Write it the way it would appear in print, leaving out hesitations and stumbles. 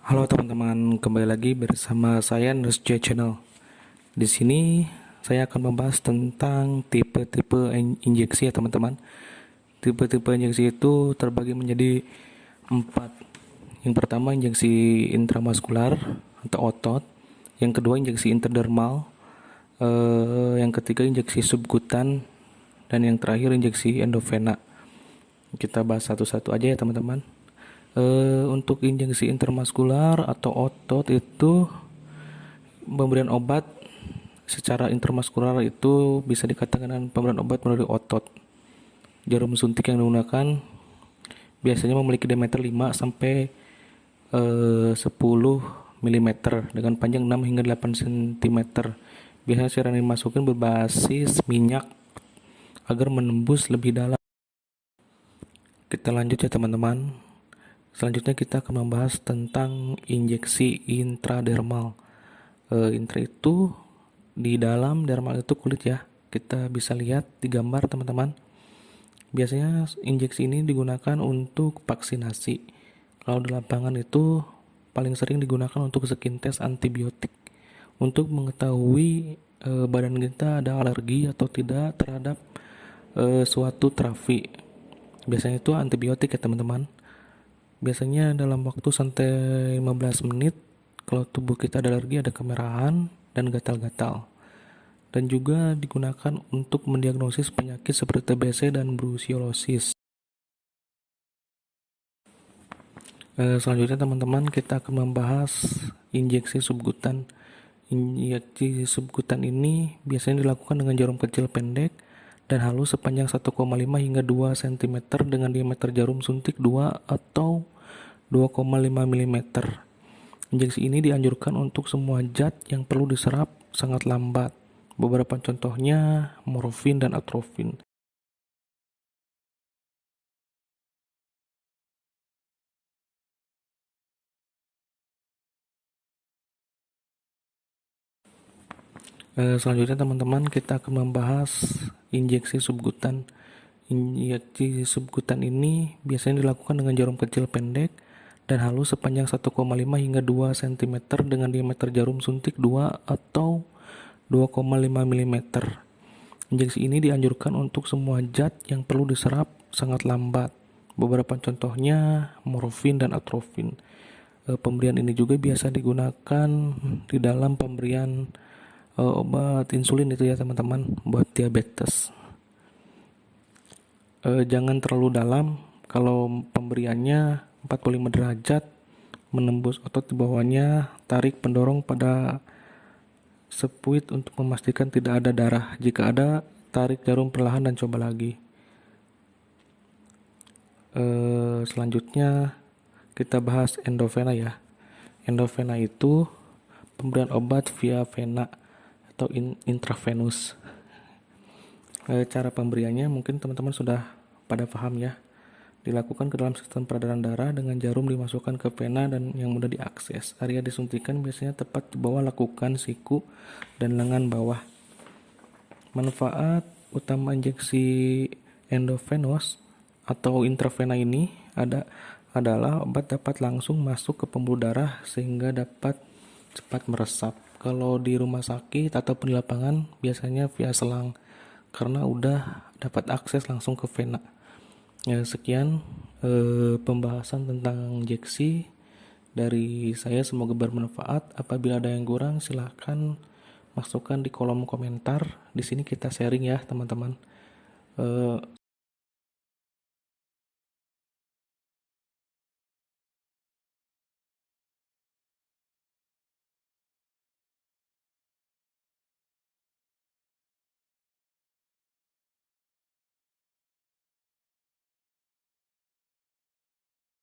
Halo teman-teman, kembali lagi bersama saya Nurse J Channel. Di sini saya akan membahas tentang tipe-tipe injeksi ya teman-teman. Tipe-tipe injeksi itu terbagi menjadi 4. Yang pertama injeksi intramuskular atau otot. Yang kedua injeksi intradermal. Yang ketiga injeksi subkutan. Dan yang terakhir injeksi endovena. Kita bahas satu-satu aja ya teman-teman. Untuk injeksi intramuskular atau otot itu pemberian obat secara intramuskular itu bisa dikatakan pemberian obat melalui otot. Jarum suntik yang digunakan biasanya memiliki diameter 5 sampai 10 mm dengan panjang 6 hingga 8 cm. Biasanya cairan yang dimasukin berbasis minyak agar menembus lebih dalam. Kita lanjut ya teman-teman. Selanjutnya kita akan membahas tentang injeksi intradermal. Intra itu di dalam, dermal itu kulit ya. Kita bisa lihat di gambar teman-teman. Biasanya injeksi ini digunakan untuk vaksinasi. Kalau di lapangan itu paling sering digunakan untuk skin test antibiotik. Untuk mengetahui badan kita ada alergi atau tidak terhadap suatu terapi. Biasanya itu antibiotik ya teman-teman. Biasanya dalam waktu sampai 15 menit kalau tubuh kita ada alergi, ada kemerahan dan gatal-gatal. Dan juga digunakan untuk mendiagnosis penyakit seperti TBC dan brucellosis. Selanjutnya teman-teman kita akan membahas injeksi subkutan. Injeksi subkutan ini biasanya dilakukan dengan jarum kecil pendek dan halus sepanjang 1,5 hingga 2 cm dengan diameter jarum suntik 2 atau 2,5 mm. Injeksi ini dianjurkan untuk semua zat yang perlu diserap sangat lambat. Beberapa contohnya morfin dan atropin. Selanjutnya teman-teman kita akan membahas injeksi subkutan. Injeksi subkutan ini biasanya dilakukan dengan jarum kecil pendek dan halus sepanjang 1,5 hingga 2 cm dengan diameter jarum suntik 2 atau 2,5 mm. Injeksi ini dianjurkan untuk semua zat yang perlu diserap sangat lambat. Beberapa contohnya morfin dan atropin. Pemberian ini juga biasa digunakan di dalam pemberian obat insulin itu ya teman-teman, buat diabetes. Jangan terlalu dalam. Kalau pemberiannya 45 derajat menembus otot di bawahnya, tarik pendorong pada sepuit untuk memastikan tidak ada darah. Jika ada, tarik jarum perlahan dan coba lagi. Selanjutnya kita bahas endovena ya. Endovena itu pemberian obat via vena atau intravenous. Cara pemberiannya mungkin teman-teman sudah pada paham ya. Dilakukan ke dalam sistem peredaran darah dengan jarum dimasukkan ke vena dan yang mudah diakses. Area disuntikan biasanya tepat di bawah lekukan siku dan lengan bawah. Manfaat utama injeksi endovenous atau intravena ini adalah obat dapat langsung masuk ke pembuluh darah sehingga dapat cepat meresap. Kalau di rumah sakit ataupun di lapangan biasanya via selang karena udah dapat akses langsung ke vena. Ya, sekian pembahasan tentang injeksi dari saya, semoga bermanfaat. Apabila ada yang kurang silahkan masukkan di kolom komentar. Di sini kita sharing ya teman-teman.